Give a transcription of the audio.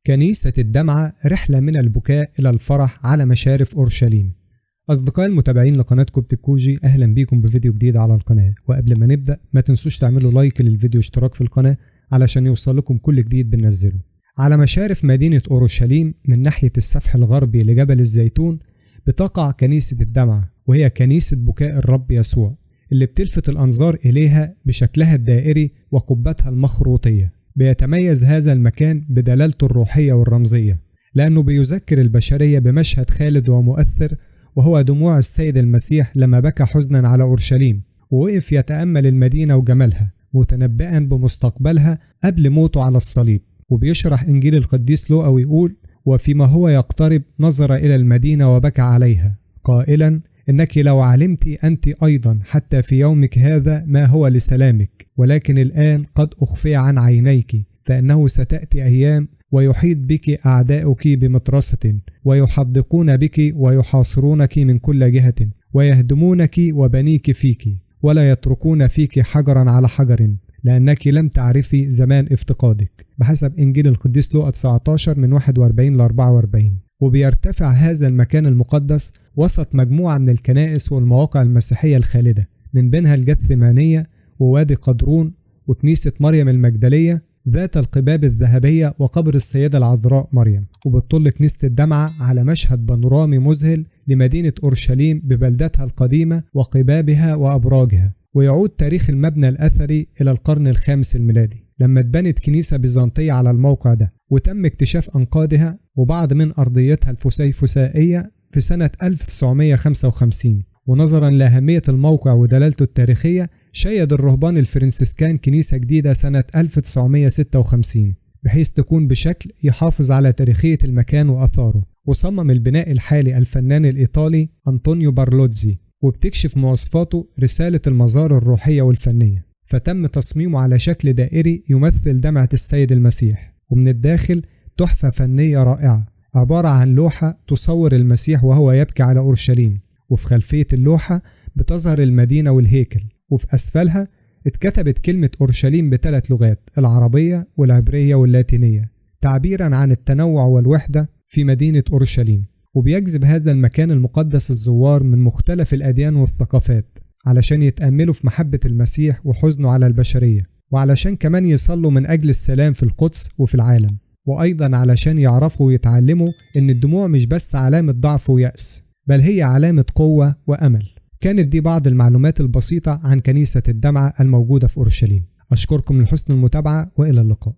كنيسة الدمعة، رحلة من البكاء إلى الفرح على مشارف أورشليم. أصدقائي المتابعين لقناتكم بتكوجي، أهلا بيكم بفيديو جديد على القناة. وقبل ما نبدأ ما تنسوش تعملوا لايك للفيديو واشتراك في القناة علشان يوصل لكم كل جديد بننزله. على مشارف مدينة أورشليم من ناحية السفح الغربي لجبل الزيتون بتقع كنيسة الدمعة، وهي كنيسة بكاء الرب يسوع اللي بتلفت الأنظار إليها بشكلها الدائري وقبتها المخروطية. بيتميز هذا المكان بدلالته الروحية والرمزية، لأنه بيذكر البشرية بمشهد خالد ومؤثر، وهو دموع السيد المسيح لما بكى حزنا على أورشليم ووقف يتأمل المدينة وجمالها متنبئا بمستقبلها قبل موته على الصليب. وبيشرح إنجيل القديس لوقا ويقول: وفيما هو يقترب نظر إلى المدينة وبكى عليها قائلا: إنك لو علمت أنت أيضا حتى في يومك هذا ما هو لسلامك، ولكن الآن قد أخفي عن عينيك، فإنه ستأتي أيام ويحيط بك أعداؤك بمطرسة، ويحدقون بك ويحاصرونك من كل جهة، ويهدمونك وبنيك فيك، ولا يتركون فيك حجرا على حجر، لأنك لم تعرفي زمان افتقادك. بحسب إنجيل القديس لوقا 19 من 41 ل 44. وبيرتفع هذا المكان المقدس وسط مجموعة من الكنائس والمواقع المسيحية الخالدة، من بينها الجثمانية ووادي قدرون وكنيسة مريم المجدلية ذات القباب الذهبية وقبر السيدة العذراء مريم. وبتطل كنيسة الدمعة على مشهد بانورامي مذهل لمدينة أورشليم ببلدتها القديمة وقبابها وأبراجها. ويعود تاريخ المبنى الأثري إلى القرن الخامس الميلادي لما اتبنت كنيسة بيزنطية على الموقع ده، وتم اكتشاف أنقاضها وبعض من أرضيتها الفسيفسائية في سنة 1955. ونظرا لأهمية الموقع ودلالته التاريخية، شيد الرهبان الفرنسيسكان كنيسة جديدة سنة 1956 بحيث تكون بشكل يحافظ على تاريخية المكان وأثاره. وصمم البناء الحالي الفنان الإيطالي أنطونيو بارلوتزي، وبتكشف مواصفاته رسالة المزار الروحية والفنية، فتم تصميمه على شكل دائري يمثل دمعة السيد المسيح. ومن الداخل تحفة فنية رائعة عبارة عن لوحة تصور المسيح وهو يبكي على أورشليم، وفي خلفية اللوحة بتظهر المدينة والهيكل، وفي أسفلها اتكتبت كلمة أورشليم ب3 لغات: العربية والعبرية واللاتينية، تعبيرا عن التنوع والوحدة في مدينة أورشليم. وبيجذب هذا المكان المقدس الزوار من مختلف الأديان والثقافات علشان يتأملوا في محبة المسيح وحزنه على البشرية، وعلشان كمان يصلوا من أجل السلام في القدس وفي العالم، وأيضا علشان يعرفوا ويتعلموا إن الدموع مش بس علامة ضعف ويأس، بل هي علامة قوة وأمل. كانت دي بعض المعلومات البسيطة عن كنيسة الدمعة الموجودة في أورشليم. أشكركم لحسن المتابعة وإلى اللقاء.